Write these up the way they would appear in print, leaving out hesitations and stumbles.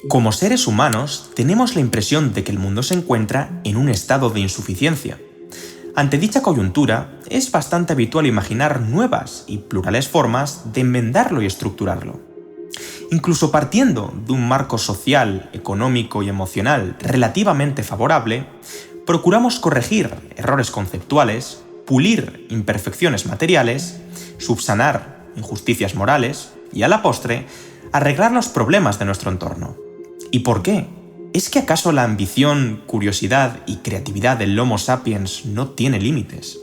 Como seres humanos, tenemos la impresión de que el mundo se encuentra en un estado de insuficiencia. Ante dicha coyuntura, es bastante habitual imaginar nuevas y plurales formas de enmendarlo y estructurarlo. Incluso partiendo de un marco social, económico y emocional relativamente favorable, procuramos corregir errores conceptuales, pulir imperfecciones materiales, subsanar injusticias morales y, a la postre, arreglar los problemas de nuestro entorno. ¿Y por qué? ¿Es que acaso la ambición, curiosidad y creatividad del Homo sapiens no tiene límites?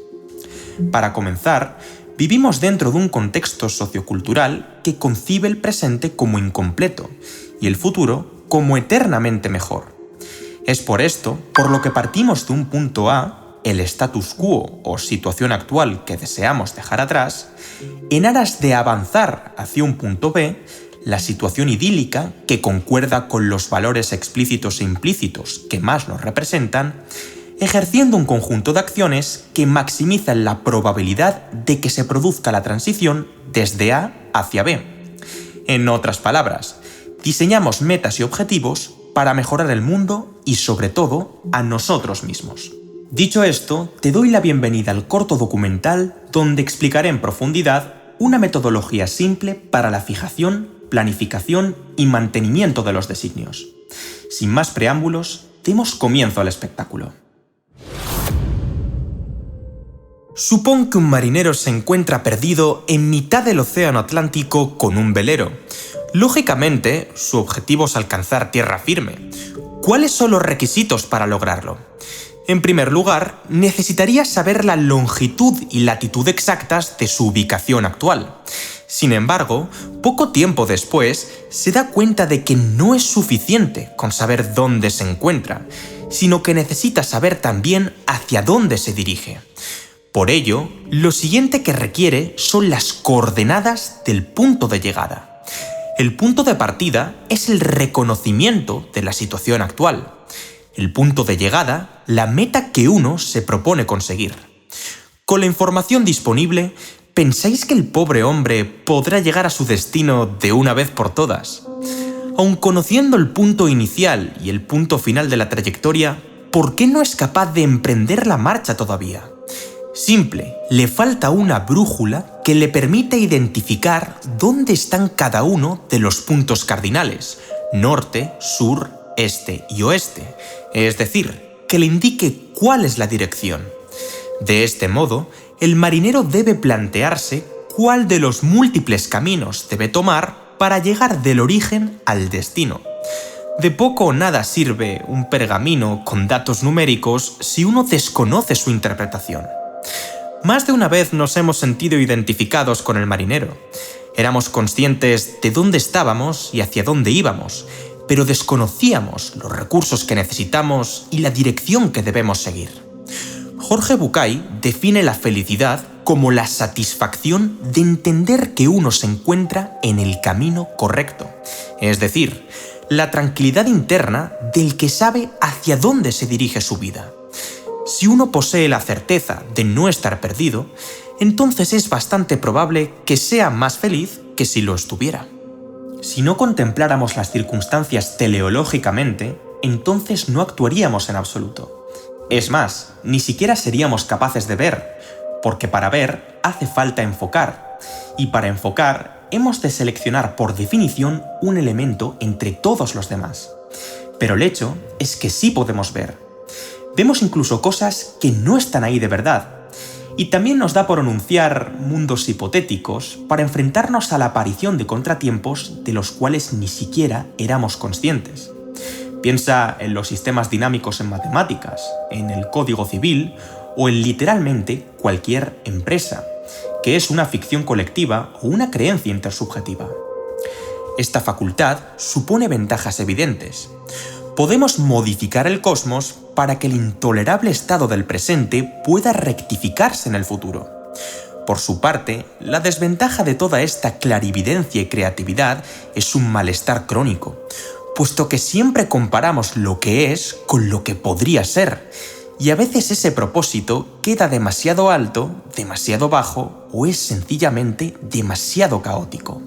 Para comenzar, vivimos dentro de un contexto sociocultural que concibe el presente como incompleto y el futuro como eternamente mejor. Es por esto por lo que partimos de un punto A, el status quo o situación actual que deseamos dejar atrás, en aras de avanzar hacia un punto B, la situación idílica que concuerda con los valores explícitos e implícitos que más nos representan, ejerciendo un conjunto de acciones que maximizan la probabilidad de que se produzca la transición desde A hacia B. En otras palabras, diseñamos metas y objetivos para mejorar el mundo y, sobre todo, a nosotros mismos. Dicho esto, te doy la bienvenida al corto documental donde explicaré en profundidad una metodología simple para la fijación, planificación y mantenimiento de los designios. Sin más preámbulos, demos comienzo al espectáculo. Supón que un marinero se encuentra perdido en mitad del océano Atlántico con un velero. Lógicamente, su objetivo es alcanzar tierra firme. ¿Cuáles son los requisitos para lograrlo? En primer lugar, necesitaría saber la longitud y latitud exactas de su ubicación actual. Sin embargo, poco tiempo después, se da cuenta de que no es suficiente con saber dónde se encuentra, sino que necesita saber también hacia dónde se dirige. Por ello, lo siguiente que requiere son las coordenadas del punto de llegada. El punto de partida es el reconocimiento de la situación actual. El punto de llegada, la meta que uno se propone conseguir. Con la información disponible, ¿pensáis que el pobre hombre podrá llegar a su destino de una vez por todas? Aun conociendo el punto inicial y el punto final de la trayectoria, ¿por qué no es capaz de emprender la marcha todavía? Simple, le falta una brújula que le permita identificar dónde están cada uno de los puntos cardinales, norte, sur, este y oeste, es decir, que le indique cuál es la dirección. De este modo, el marinero debe plantearse cuál de los múltiples caminos debe tomar para llegar del origen al destino. De poco o nada sirve un pergamino con datos numéricos si uno desconoce su interpretación. Más de una vez nos hemos sentido identificados con el marinero. Éramos conscientes de dónde estábamos y hacia dónde íbamos, pero desconocíamos los recursos que necesitamos y la dirección que debemos seguir. Jorge Bucay define la felicidad como la satisfacción de entender que uno se encuentra en el camino correcto, es decir, la tranquilidad interna del que sabe hacia dónde se dirige su vida. Si uno posee la certeza de no estar perdido, entonces es bastante probable que sea más feliz que si lo estuviera. Si no contempláramos las circunstancias teleológicamente, entonces no actuaríamos en absoluto. Es más, ni siquiera seríamos capaces de ver, porque para ver hace falta enfocar, y para enfocar hemos de seleccionar por definición un elemento entre todos los demás. Pero el hecho es que sí podemos ver. Vemos incluso cosas que no están ahí de verdad, y también nos da por enunciar mundos hipotéticos para enfrentarnos a la aparición de contratiempos de los cuales ni siquiera éramos conscientes. Piensa en los sistemas dinámicos en matemáticas, en el código civil o en literalmente cualquier empresa, que es una ficción colectiva o una creencia intersubjetiva. Esta facultad supone ventajas evidentes. Podemos modificar el cosmos para que el intolerable estado del presente pueda rectificarse en el futuro. Por su parte, la desventaja de toda esta clarividencia y creatividad es un malestar crónico, puesto que siempre comparamos lo que es con lo que podría ser, y a veces ese propósito queda demasiado alto, demasiado bajo o es sencillamente demasiado caótico.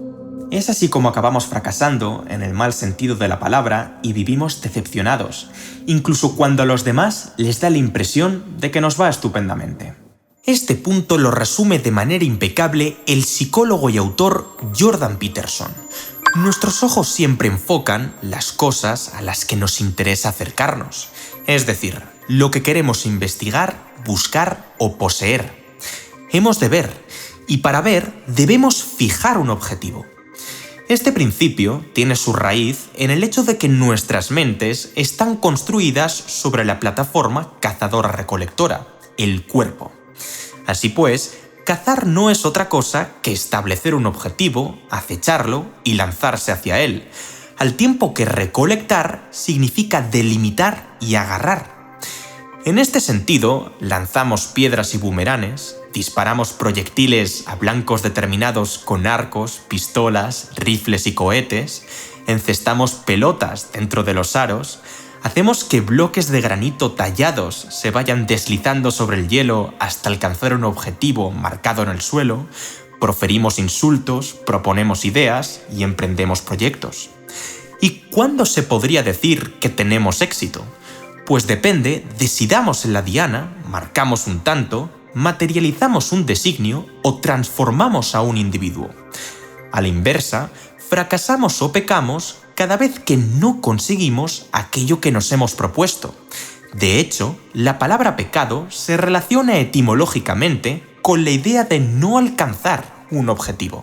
Es así como acabamos fracasando, en el mal sentido de la palabra, y vivimos decepcionados, incluso cuando a los demás les da la impresión de que nos va estupendamente. Este punto lo resume de manera impecable el psicólogo y autor Jordan Peterson. Nuestros ojos siempre enfocan las cosas a las que nos interesa acercarnos, es decir, lo que queremos investigar, buscar o poseer. Hemos de ver, y para ver debemos fijar un objetivo. Este principio tiene su raíz en el hecho de que nuestras mentes están construidas sobre la plataforma cazadora-recolectora, el cuerpo. Así pues, cazar no es otra cosa que establecer un objetivo, acecharlo y lanzarse hacia él, al tiempo que recolectar significa delimitar y agarrar. En este sentido, lanzamos piedras y bumeranes, disparamos proyectiles a blancos determinados con arcos, pistolas, rifles y cohetes, encestamos pelotas dentro de los aros, hacemos que bloques de granito tallados se vayan deslizando sobre el hielo hasta alcanzar un objetivo marcado en el suelo, proferimos insultos, proponemos ideas y emprendemos proyectos. ¿Y cuándo se podría decir que tenemos éxito? Pues depende de si damos en la diana, marcamos un tanto, materializamos un designio o transformamos a un individuo. A la inversa, fracasamos o pecamos cada vez que no conseguimos aquello que nos hemos propuesto. De hecho, la palabra pecado se relaciona etimológicamente con la idea de no alcanzar un objetivo.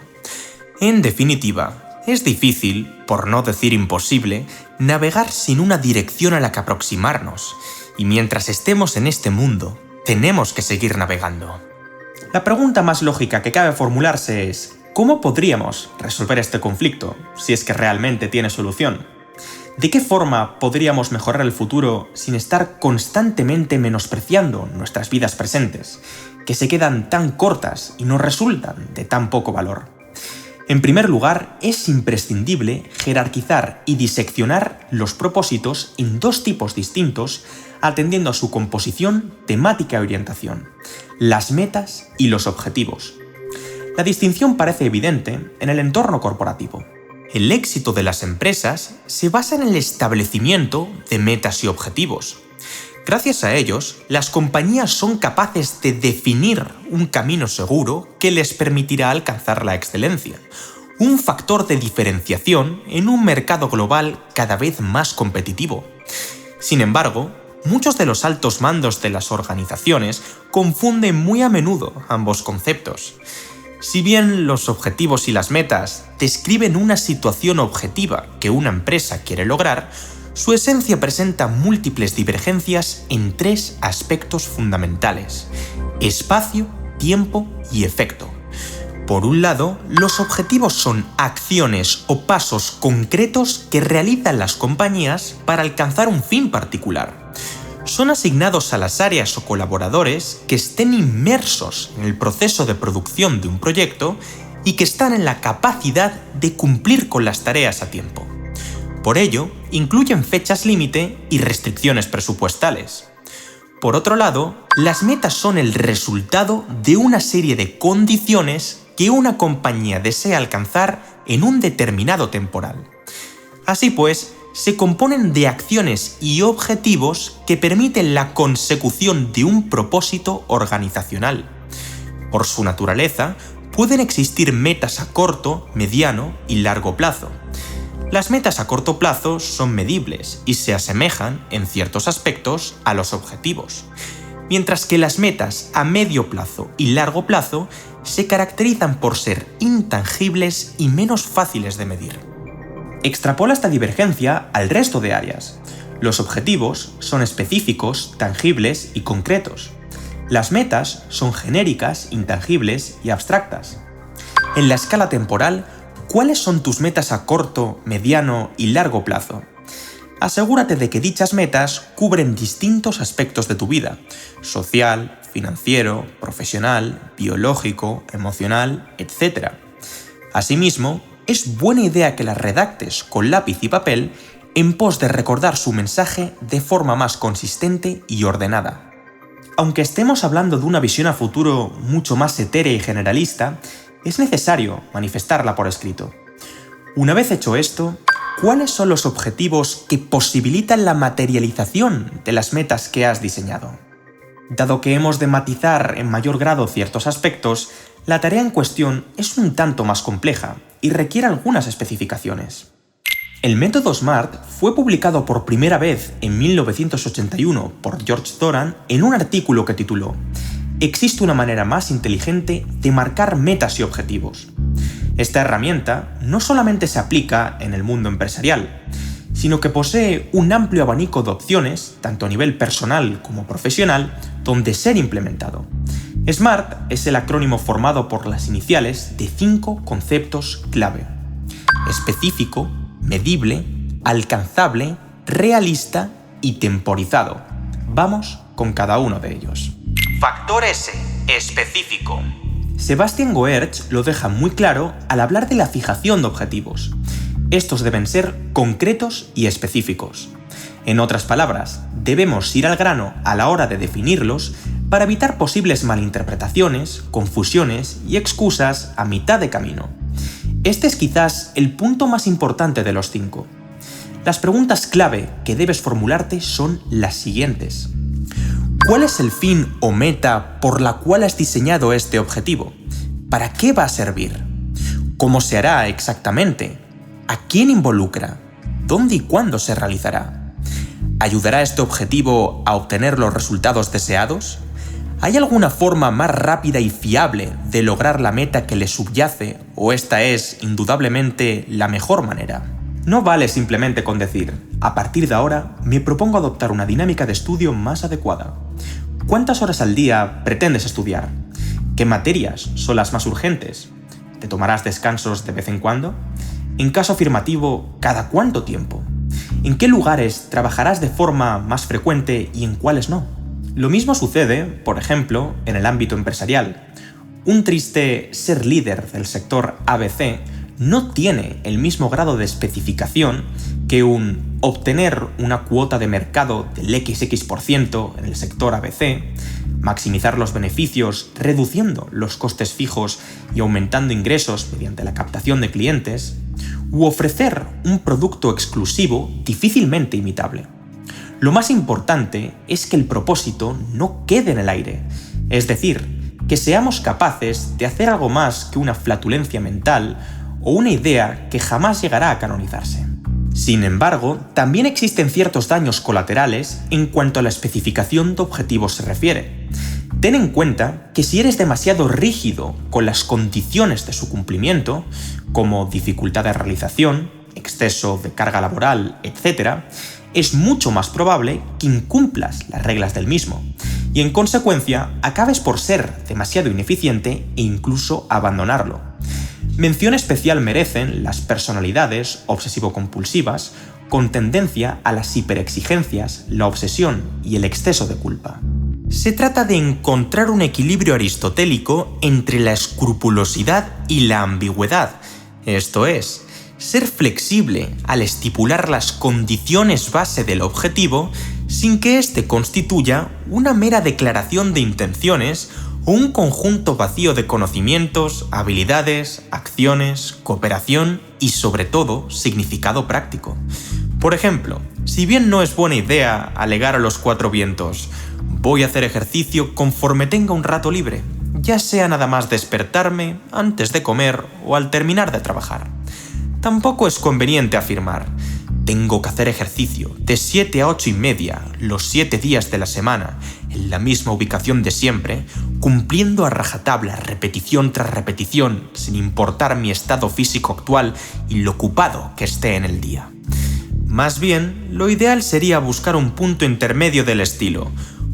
En definitiva, es difícil, por no decir imposible, navegar sin una dirección a la que aproximarnos, y mientras estemos en este mundo, tenemos que seguir navegando. La pregunta más lógica que cabe formularse es: ¿cómo podríamos resolver este conflicto, si es que realmente tiene solución? ¿De qué forma podríamos mejorar el futuro sin estar constantemente menospreciando nuestras vidas presentes, que se quedan tan cortas y nos resultan de tan poco valor? En primer lugar, es imprescindible jerarquizar y diseccionar los propósitos en dos tipos distintos, atendiendo a su composición, temática y orientación: las metas y los objetivos. La distinción parece evidente en el entorno corporativo. El éxito de las empresas se basa en el establecimiento de metas y objetivos. Gracias a ellos, las compañías son capaces de definir un camino seguro que les permitirá alcanzar la excelencia, un factor de diferenciación en un mercado global cada vez más competitivo. Sin embargo, muchos de los altos mandos de las organizaciones confunden muy a menudo ambos conceptos. Si bien los objetivos y las metas describen una situación objetiva que una empresa quiere lograr, su esencia presenta múltiples divergencias en tres aspectos fundamentales: espacio, tiempo y efecto. Por un lado, los objetivos son acciones o pasos concretos que realizan las compañías para alcanzar un fin particular. Son asignados a las áreas o colaboradores que estén inmersos en el proceso de producción de un proyecto y que están en la capacidad de cumplir con las tareas a tiempo. Por ello, incluyen fechas límite y restricciones presupuestales. Por otro lado, las metas son el resultado de una serie de condiciones que una compañía desea alcanzar en un determinado temporal. Así pues, se componen de acciones y objetivos que permiten la consecución de un propósito organizacional. Por su naturaleza, pueden existir metas a corto, mediano y largo plazo. Las metas a corto plazo son medibles y se asemejan, en ciertos aspectos, a los objetivos, mientras que las metas a medio plazo y largo plazo se caracterizan por ser intangibles y menos fáciles de medir. Extrapola esta divergencia al resto de áreas. Los objetivos son específicos, tangibles y concretos. Las metas son genéricas, intangibles y abstractas. En la escala temporal, ¿cuáles son tus metas a corto, mediano y largo plazo? Asegúrate de que dichas metas cubren distintos aspectos de tu vida: social, financiero, profesional, biológico, emocional, etc. Asimismo, es buena idea que las redactes con lápiz y papel en pos de recordar su mensaje de forma más consistente y ordenada. Aunque estemos hablando de una visión a futuro mucho más etérea y generalista, es necesario manifestarla por escrito. Una vez hecho esto, ¿cuáles son los objetivos que posibilitan la materialización de las metas que has diseñado? Dado que hemos de matizar en mayor grado ciertos aspectos, la tarea en cuestión es un tanto más compleja y requiere algunas especificaciones. El método SMART fue publicado por primera vez en 1981 por George Doran en un artículo que tituló «Existe una manera más inteligente de marcar metas y objetivos». Esta herramienta no solamente se aplica en el mundo empresarial, sino que posee un amplio abanico de opciones, tanto a nivel personal como profesional, donde ser implementado. SMART es el acrónimo formado por las iniciales de 5 conceptos clave: específico, medible, alcanzable, realista y temporizado. Vamos con cada uno de ellos. Factor S. Específico. Sebastian Goertz lo deja muy claro al hablar de la fijación de objetivos. Estos deben ser concretos y específicos. En otras palabras, debemos ir al grano a la hora de definirlos para evitar posibles malinterpretaciones, confusiones y excusas a mitad de camino. Este es quizás el punto más importante de los 5. Las preguntas clave que debes formularte son las siguientes. ¿Cuál es el fin o meta por la cual has diseñado este objetivo? ¿Para qué va a servir? ¿Cómo se hará exactamente? ¿A quién involucra? ¿Dónde y cuándo se realizará? ¿Ayudará este objetivo a obtener los resultados deseados? ¿Hay alguna forma más rápida y fiable de lograr la meta que le subyace, o esta es, indudablemente, la mejor manera? No vale simplemente con decir, a partir de ahora, me propongo adoptar una dinámica de estudio más adecuada. ¿Cuántas horas al día pretendes estudiar? ¿Qué materias son las más urgentes? ¿Te tomarás descansos de vez en cuando? En caso afirmativo, ¿cada cuánto tiempo? ¿En qué lugares trabajarás de forma más frecuente y en cuáles no? Lo mismo sucede, por ejemplo, en el ámbito empresarial. Un triste ser líder del sector ABC no tiene el mismo grado de especificación que un obtener una cuota de mercado del XX% en el sector ABC, maximizar los beneficios reduciendo los costes fijos y aumentando ingresos mediante la captación de clientes, u ofrecer un producto exclusivo difícilmente imitable. Lo más importante es que el propósito no quede en el aire, es decir, que seamos capaces de hacer algo más que una flatulencia mental o una idea que jamás llegará a canonizarse. Sin embargo, también existen ciertos daños colaterales en cuanto a la especificación de objetivos se refiere. Ten en cuenta que si eres demasiado rígido con las condiciones de su cumplimiento, como dificultad de realización, exceso de carga laboral, etc., es mucho más probable que incumplas las reglas del mismo, y en consecuencia acabes por ser demasiado ineficiente e incluso abandonarlo. Mención especial merecen las personalidades obsesivo-compulsivas con tendencia a las hiperexigencias, la obsesión y el exceso de culpa. Se trata de encontrar un equilibrio aristotélico entre la escrupulosidad y la ambigüedad, esto es, ser flexible al estipular las condiciones base del objetivo sin que éste constituya una mera declaración de intenciones o un conjunto vacío de conocimientos, habilidades, acciones, cooperación y, sobre todo, significado práctico. Por ejemplo, si bien no es buena idea alegar a los 4 vientos «voy a hacer ejercicio conforme tenga un rato libre», ya sea nada más despertarme, antes de comer o al terminar de trabajar. Tampoco es conveniente afirmar «tengo que hacer ejercicio de 7 a 8:30 los 7 días de la semana, en la misma ubicación de siempre, cumpliendo a rajatabla repetición tras repetición, sin importar mi estado físico actual y lo ocupado que esté en el día». Más bien, lo ideal sería buscar un punto intermedio del estilo.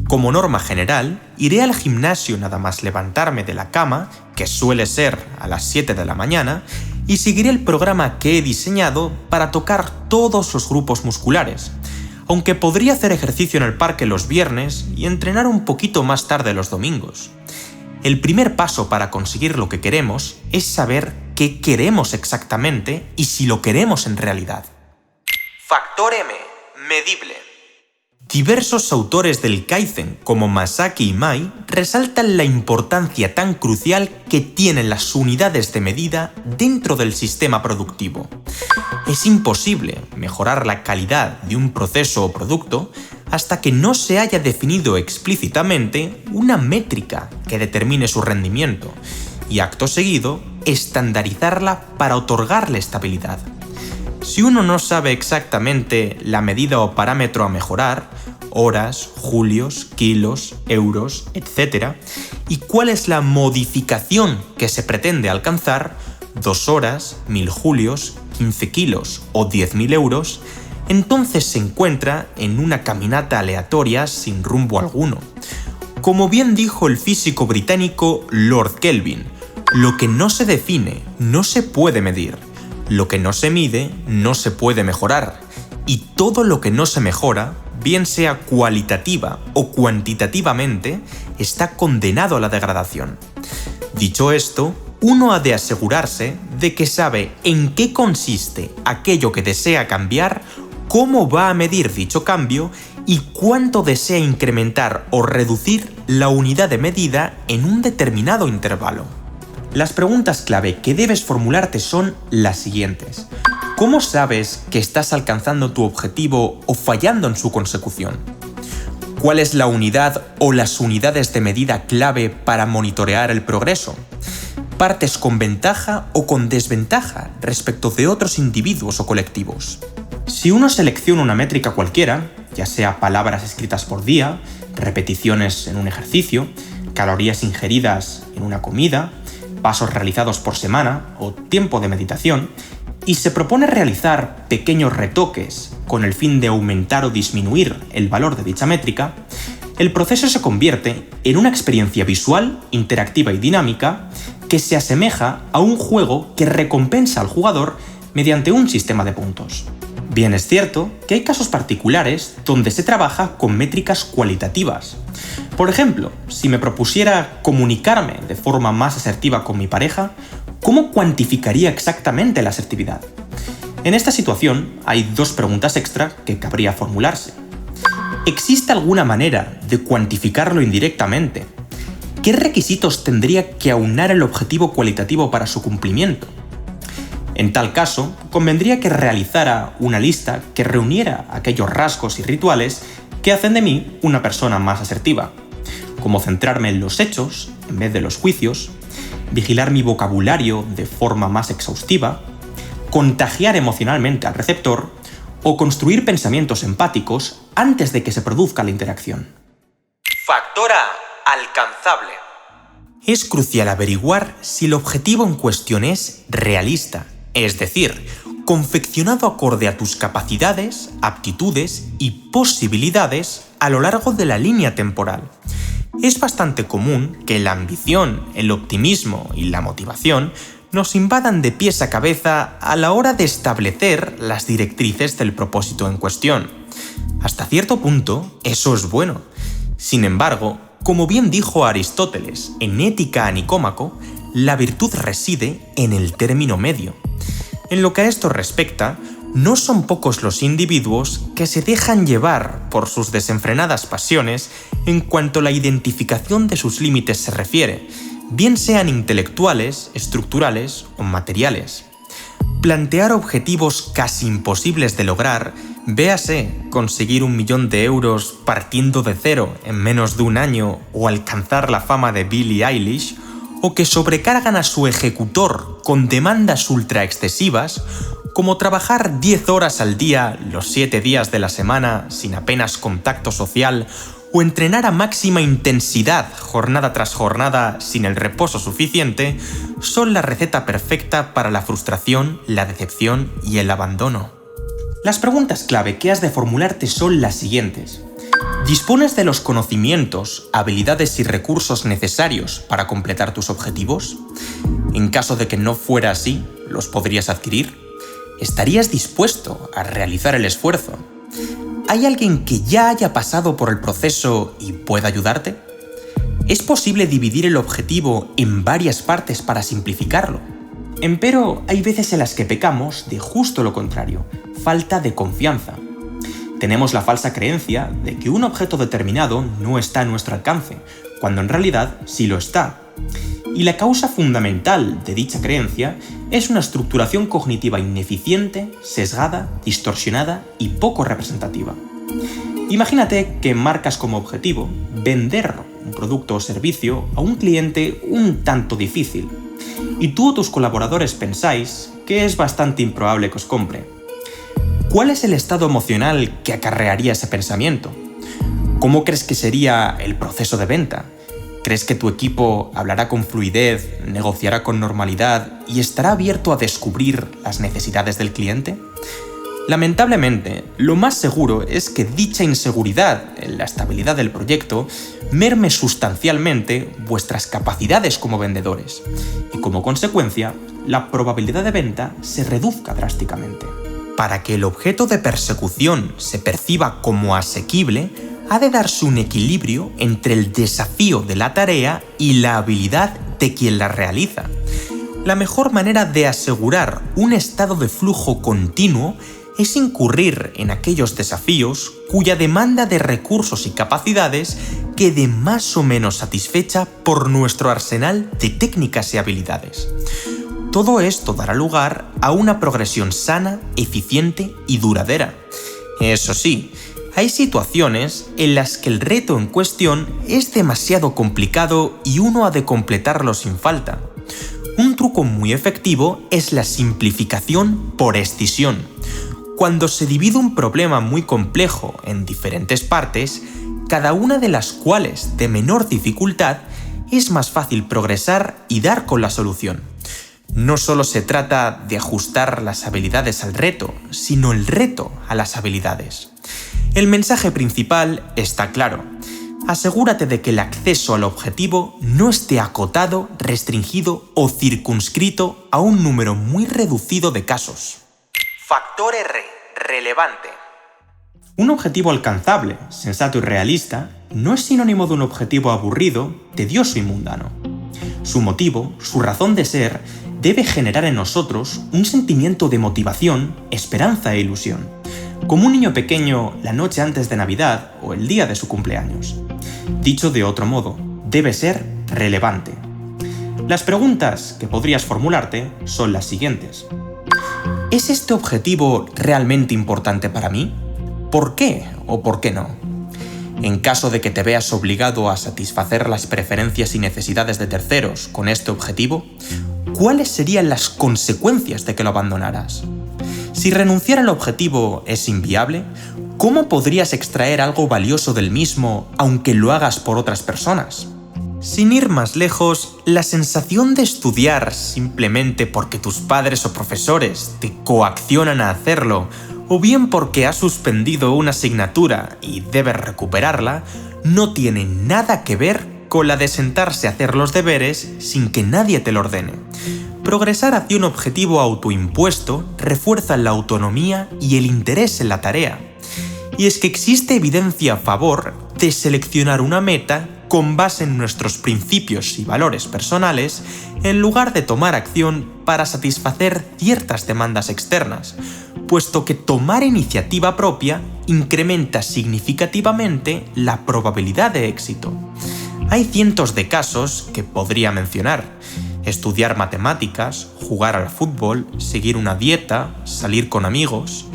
Como norma general, iré al gimnasio nada más levantarme de la cama, que suele ser a las 7 de la mañana, y seguiré el programa que he diseñado para tocar todos los grupos musculares, aunque podría hacer ejercicio en el parque los viernes y entrenar un poquito más tarde los domingos. El primer paso para conseguir lo que queremos es saber qué queremos exactamente y si lo queremos en realidad. Factor M. Medible. Diversos autores del Kaizen, como Masaki Imai, resaltan la importancia tan crucial que tienen las unidades de medida dentro del sistema productivo. Es imposible mejorar la calidad de un proceso o producto hasta que no se haya definido explícitamente una métrica que determine su rendimiento y, acto seguido, estandarizarla para otorgarle estabilidad. Si uno no sabe exactamente la medida o parámetro a mejorar, horas, julios, kilos, euros, etc., y cuál es la modificación que se pretende alcanzar, 2 horas, 1000 julios, 15 kilos o 10.000 euros, entonces se encuentra en una caminata aleatoria sin rumbo alguno. Como bien dijo el físico británico Lord Kelvin, lo que no se define no se puede medir. Lo que no se mide no se puede mejorar, y todo lo que no se mejora, bien sea cualitativa o cuantitativamente, está condenado a la degradación. Dicho esto, uno ha de asegurarse de que sabe en qué consiste aquello que desea cambiar, cómo va a medir dicho cambio y cuánto desea incrementar o reducir la unidad de medida en un determinado intervalo. Las preguntas clave que debes formularte son las siguientes. ¿Cómo sabes que estás alcanzando tu objetivo o fallando en su consecución? ¿Cuál es la unidad o las unidades de medida clave para monitorear el progreso? ¿Partes con ventaja o con desventaja respecto de otros individuos o colectivos? Si uno selecciona una métrica cualquiera, ya sea palabras escritas por día, repeticiones en un ejercicio, calorías ingeridas en una comida, pasos realizados por semana o tiempo de meditación, y se propone realizar pequeños retoques con el fin de aumentar o disminuir el valor de dicha métrica, el proceso se convierte en una experiencia visual, interactiva y dinámica que se asemeja a un juego que recompensa al jugador mediante un sistema de puntos. Bien es cierto que hay casos particulares donde se trabaja con métricas cualitativas. Por ejemplo, si me propusiera comunicarme de forma más asertiva con mi pareja, ¿cómo cuantificaría exactamente la asertividad? En esta situación hay 2 preguntas extra que cabría formularse. ¿Existe alguna manera de cuantificarlo indirectamente? ¿Qué requisitos tendría que aunar el objetivo cualitativo para su cumplimiento? En tal caso, convendría que realizara una lista que reuniera aquellos rasgos y rituales que hacen de mí una persona más asertiva, como centrarme en los hechos en vez de los juicios, vigilar mi vocabulario de forma más exhaustiva, contagiar emocionalmente al receptor o construir pensamientos empáticos antes de que se produzca la interacción. Factor A. Alcanzable. Es crucial averiguar si el objetivo en cuestión es realista, es decir, confeccionado acorde a tus capacidades, aptitudes y posibilidades a lo largo de la línea temporal. Es bastante común que la ambición, el optimismo y la motivación nos invadan de pies a cabeza a la hora de establecer las directrices del propósito en cuestión. Hasta cierto punto, eso es bueno. Sin embargo, como bien dijo Aristóteles en Ética a Nicómaco, la virtud reside en el término medio. En lo que a esto respecta, no son pocos los individuos que se dejan llevar por sus desenfrenadas pasiones en cuanto a la identificación de sus límites se refiere, bien sean intelectuales, estructurales o materiales. Plantear objetivos casi imposibles de lograr, véase conseguir 1 millón de euros partiendo de cero en menos de un año o alcanzar la fama de Billie Eilish, o que sobrecargan a su ejecutor con demandas ultra excesivas, como trabajar 10 horas al día los 7 días de la semana sin apenas contacto social, o entrenar a máxima intensidad jornada tras jornada sin el reposo suficiente, son la receta perfecta para la frustración, la decepción y el abandono. Las preguntas clave que has de formularte son las siguientes. ¿Dispones de los conocimientos, habilidades y recursos necesarios para completar tus objetivos? En caso de que no fuera así, ¿los podrías adquirir? ¿Estarías dispuesto a realizar el esfuerzo? ¿Hay alguien que ya haya pasado por el proceso y pueda ayudarte? ¿Es posible dividir el objetivo en varias partes para simplificarlo? Empero, hay veces en las que pecamos de justo lo contrario, falta de confianza. Tenemos la falsa creencia de que un objeto determinado no está a nuestro alcance, cuando en realidad sí lo está. Y la causa fundamental de dicha creencia es una estructuración cognitiva ineficiente, sesgada, distorsionada y poco representativa. Imagínate que marcas como objetivo vender un producto o servicio a un cliente un tanto difícil, y tú o tus colaboradores pensáis que es bastante improbable que os compre. ¿Cuál es el estado emocional que acarrearía ese pensamiento? ¿Cómo crees que sería el proceso de venta? ¿Crees que tu equipo hablará con fluidez, negociará con normalidad y estará abierto a descubrir las necesidades del cliente? Lamentablemente, lo más seguro es que dicha inseguridad en la estabilidad del proyecto merme sustancialmente vuestras capacidades como vendedores y, como consecuencia, la probabilidad de venta se reduzca drásticamente. Para que el objeto de persecución se perciba como asequible, ha de darse un equilibrio entre el desafío de la tarea y la habilidad de quien la realiza. La mejor manera de asegurar un estado de flujo continuo es incurrir en aquellos desafíos cuya demanda de recursos y capacidades quede más o menos satisfecha por nuestro arsenal de técnicas y habilidades. Todo esto dará lugar a una progresión sana, eficiente y duradera. Eso sí, hay situaciones en las que el reto en cuestión es demasiado complicado y uno ha de completarlo sin falta. Un truco muy efectivo es la simplificación por escisión. Cuando se divide un problema muy complejo en diferentes partes, cada una de las cuales de menor dificultad, es más fácil progresar y dar con la solución. No solo se trata de ajustar las habilidades al reto, sino el reto a las habilidades. El mensaje principal está claro. Asegúrate de que el acceso al objetivo no esté acotado, restringido o circunscrito a un número muy reducido de casos. Factor R. Relevante. Un objetivo alcanzable, sensato y realista no es sinónimo de un objetivo aburrido, tedioso y mundano. Su motivo, su razón de ser, debe generar en nosotros un sentimiento de motivación, esperanza e ilusión, como un niño pequeño la noche antes de Navidad o el día de su cumpleaños. Dicho de otro modo, debe ser relevante. Las preguntas que podrías formularte son las siguientes. ¿Es este objetivo realmente importante para mí? ¿Por qué o por qué no? En caso de que te veas obligado a satisfacer las preferencias y necesidades de terceros con este objetivo, ¿cuáles serían las consecuencias de que lo abandonaras? Si renunciar al objetivo es inviable, ¿cómo podrías extraer algo valioso del mismo aunque lo hagas por otras personas? Sin ir más lejos, la sensación de estudiar simplemente porque tus padres o profesores te coaccionan a hacerlo, o bien porque has suspendido una asignatura y debes recuperarla, no tiene nada que ver con la de sentarse a hacer los deberes sin que nadie te lo ordene. Progresar hacia un objetivo autoimpuesto refuerza la autonomía y el interés en la tarea. Y es que existe evidencia a favor de seleccionar una meta con base en nuestros principios y valores personales, en lugar de tomar acción para satisfacer ciertas demandas externas, puesto que tomar iniciativa propia incrementa significativamente la probabilidad de éxito. Hay cientos de casos que podría mencionar. Estudiar matemáticas, jugar al fútbol, seguir una dieta, salir con amigos.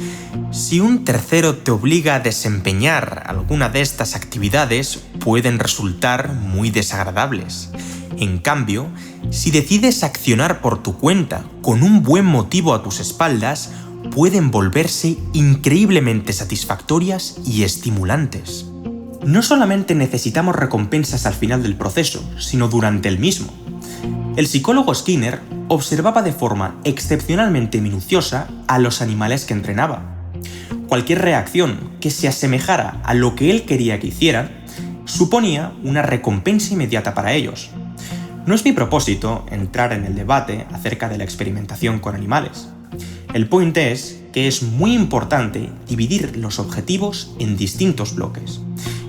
Si un tercero te obliga a desempeñar alguna de estas actividades, pueden resultar muy desagradables. En cambio, si decides accionar por tu cuenta con un buen motivo a tus espaldas, pueden volverse increíblemente satisfactorias y estimulantes. No solamente necesitamos recompensas al final del proceso, sino durante el mismo. El psicólogo Skinner observaba de forma excepcionalmente minuciosa a los animales que entrenaba. Cualquier reacción que se asemejara a lo que él quería que hicieran suponía una recompensa inmediata para ellos. No es mi propósito entrar en el debate acerca de la experimentación con animales. El punto es que es muy importante dividir los objetivos en distintos bloques,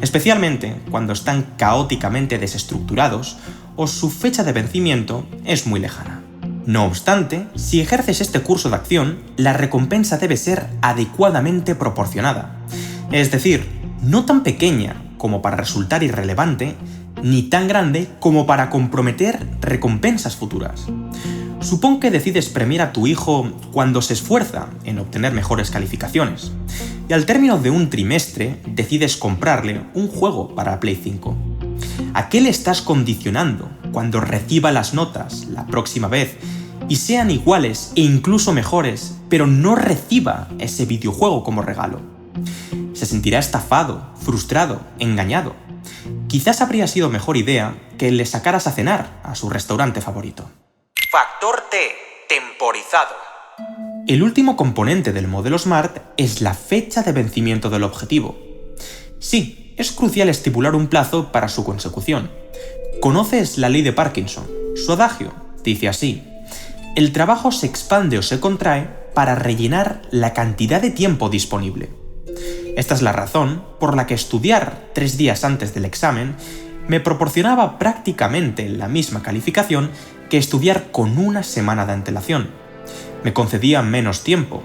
especialmente cuando están caóticamente desestructurados o su fecha de vencimiento es muy lejana. No obstante, si ejerces este curso de acción, la recompensa debe ser adecuadamente proporcionada. Es decir, no tan pequeña como para resultar irrelevante, ni tan grande como para comprometer recompensas futuras. Supón que decides premiar a tu hijo cuando se esfuerza en obtener mejores calificaciones, y al término de un trimestre decides comprarle un juego para Play 5. ¿A qué le estás condicionando cuando reciba las notas la próxima vez y sean iguales e incluso mejores, pero no reciba ese videojuego como regalo? Se sentirá estafado, frustrado, engañado. Quizás habría sido mejor idea que le sacaras a cenar a su restaurante favorito. Factor T. Temporizado. El último componente del modelo SMART es la fecha de vencimiento del objetivo. Sí, es crucial estipular un plazo para su consecución. ¿Conoces la ley de Parkinson? Su adagio dice así: el trabajo se expande o se contrae para rellenar la cantidad de tiempo disponible. Esta es la razón por la que estudiar 3 días antes del examen me proporcionaba prácticamente la misma calificación que estudiar con una semana de antelación. Me concedía menos tiempo,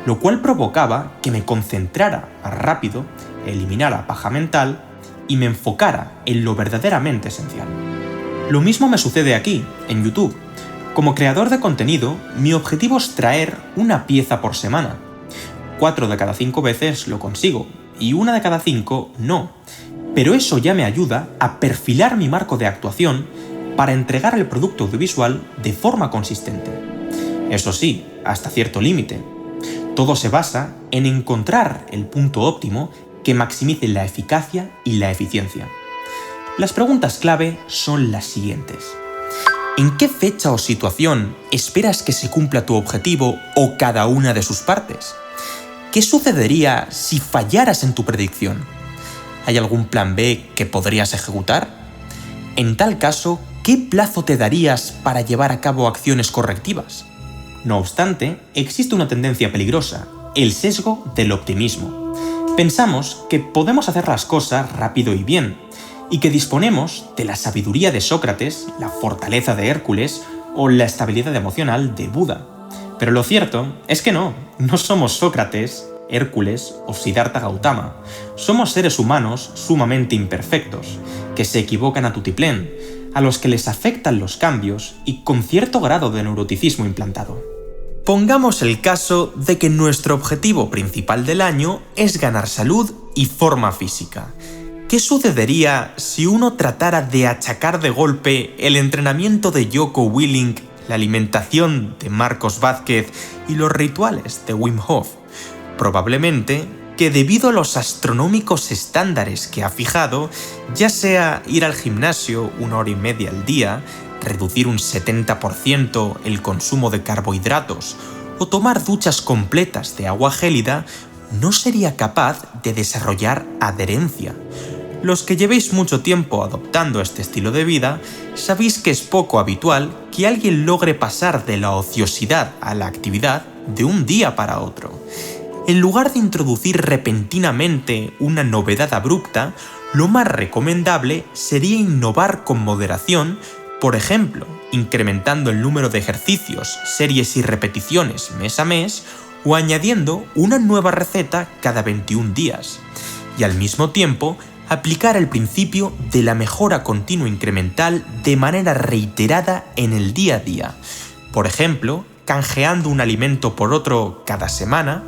lo cual provocaba que me concentrara más rápido, eliminara paja mental y me enfocara en lo verdaderamente esencial. Lo mismo me sucede aquí, en YouTube. Como creador de contenido, mi objetivo es traer una pieza por semana. 4 de cada 5 veces lo consigo, y 1 de cada 5 no. Pero eso ya me ayuda a perfilar mi marco de actuación para entregar el producto audiovisual de forma consistente. Eso sí, hasta cierto límite. Todo se basa en encontrar el punto óptimo que maximice la eficacia y la eficiencia. Las preguntas clave son las siguientes. ¿En qué fecha o situación esperas que se cumpla tu objetivo o cada una de sus partes? ¿Qué sucedería si fallaras en tu predicción? ¿Hay algún plan B que podrías ejecutar? En tal caso, ¿qué plazo te darías para llevar a cabo acciones correctivas? No obstante, existe una tendencia peligrosa, el sesgo del optimismo. Pensamos que podemos hacer las cosas rápido y bien, y que disponemos de la sabiduría de Sócrates, la fortaleza de Hércules o la estabilidad emocional de Buda. Pero lo cierto es que no somos Sócrates, Hércules o Siddhartha Gautama. Somos seres humanos sumamente imperfectos, que se equivocan a tutiplén, a los que les afectan los cambios y con cierto grado de neuroticismo implantado. Pongamos el caso de que nuestro objetivo principal del año es ganar salud y forma física. ¿Qué sucedería si uno tratara de achacar de golpe el entrenamiento de Jocko Willink, la alimentación de Marcos Vázquez y los rituales de Wim Hof? Probablemente que debido a los astronómicos estándares que ha fijado, ya sea ir al gimnasio 1 hora y media al día, reducir un 70% el consumo de carbohidratos o tomar duchas completas de agua gélida, no sería capaz de desarrollar adherencia. Los que llevéis mucho tiempo adoptando este estilo de vida, sabéis que es poco habitual que alguien logre pasar de la ociosidad a la actividad de un día para otro. En lugar de introducir repentinamente una novedad abrupta, lo más recomendable sería innovar con moderación, por ejemplo, incrementando el número de ejercicios, series y repeticiones mes a mes, o añadiendo una nueva receta cada 21 días. Y al mismo tiempo, aplicar el principio de la mejora continua incremental de manera reiterada en el día a día. Por ejemplo, canjeando un alimento por otro cada semana,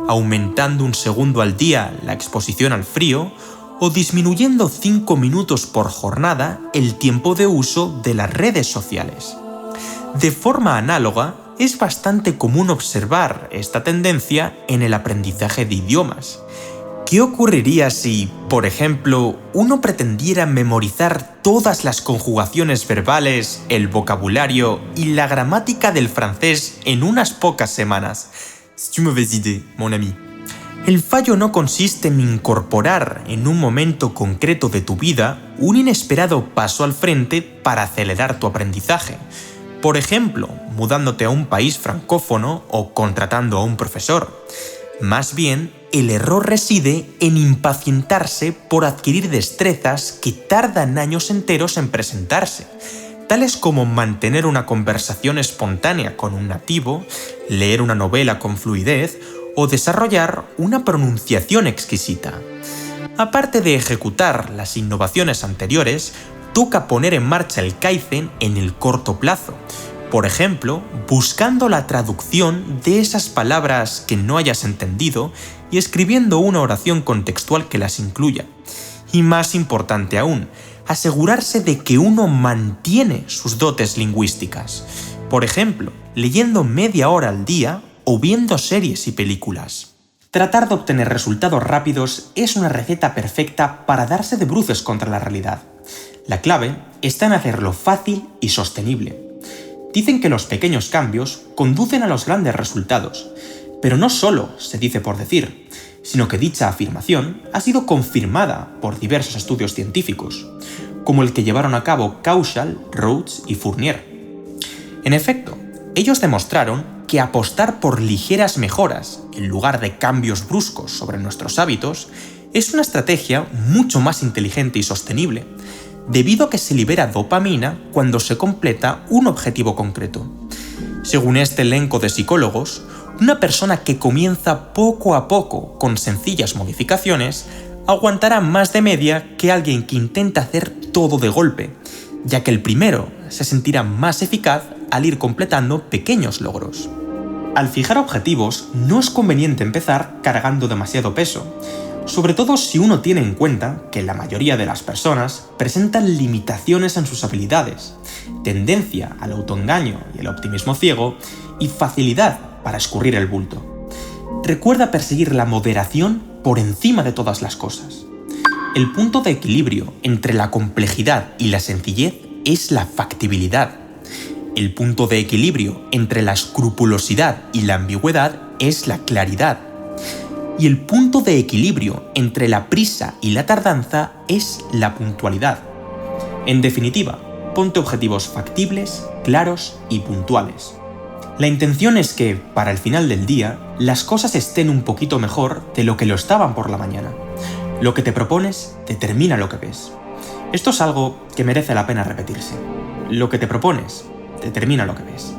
aumentando un segundo al día la exposición al frío o disminuyendo 5 minutos por jornada el tiempo de uso de las redes sociales. De forma análoga, es bastante común observar esta tendencia en el aprendizaje de idiomas. ¿Qué ocurriría si, por ejemplo, uno pretendiera memorizar todas las conjugaciones verbales, el vocabulario y la gramática del francés en unas pocas semanas? C'est une mauvaise idée, mon ami. El fallo no consiste en incorporar en un momento concreto de tu vida un inesperado paso al frente para acelerar tu aprendizaje. Por ejemplo, mudándote a un país francófono o contratando a un profesor. Más bien, el error reside en impacientarse por adquirir destrezas que tardan años enteros en presentarse, tales como mantener una conversación espontánea con un nativo, leer una novela con fluidez o desarrollar una pronunciación exquisita. Aparte de ejecutar las innovaciones anteriores, toca poner en marcha el Kaizen en el corto plazo. Por ejemplo, buscando la traducción de esas palabras que no hayas entendido y escribiendo una oración contextual que las incluya. Y más importante aún, asegurarse de que uno mantiene sus dotes lingüísticas. Por ejemplo, leyendo media hora al día o viendo series y películas. Tratar de obtener resultados rápidos es una receta perfecta para darse de bruces contra la realidad. La clave está en hacerlo fácil y sostenible. Dicen que los pequeños cambios conducen a los grandes resultados, pero no solo se dice por decir, sino que dicha afirmación ha sido confirmada por diversos estudios científicos, como el que llevaron a cabo Kaushal, Rhodes y Fournier. En efecto, ellos demostraron que apostar por ligeras mejoras en lugar de cambios bruscos sobre nuestros hábitos es una estrategia mucho más inteligente y sostenible, debido a que se libera dopamina cuando se completa un objetivo concreto. Según este elenco de psicólogos, una persona que comienza poco a poco con sencillas modificaciones aguantará más de media que alguien que intenta hacer todo de golpe, ya que el primero se sentirá más eficaz al ir completando pequeños logros. Al fijar objetivos, no es conveniente empezar cargando demasiado peso, sobre todo si uno tiene en cuenta que la mayoría de las personas presentan limitaciones en sus habilidades, tendencia al autoengaño y el optimismo ciego y facilidad para escurrir el bulto. Recuerda perseguir la moderación por encima de todas las cosas. El punto de equilibrio entre la complejidad y la sencillez es la factibilidad. El punto de equilibrio entre la escrupulosidad y la ambigüedad es la claridad. Y el punto de equilibrio entre la prisa y la tardanza es la puntualidad. En definitiva, ponte objetivos factibles, claros y puntuales. La intención es que, para el final del día, las cosas estén un poquito mejor de lo que lo estaban por la mañana. Lo que te propones determina lo que ves. Esto es algo que merece la pena repetirse. Lo que te propones determina lo que ves.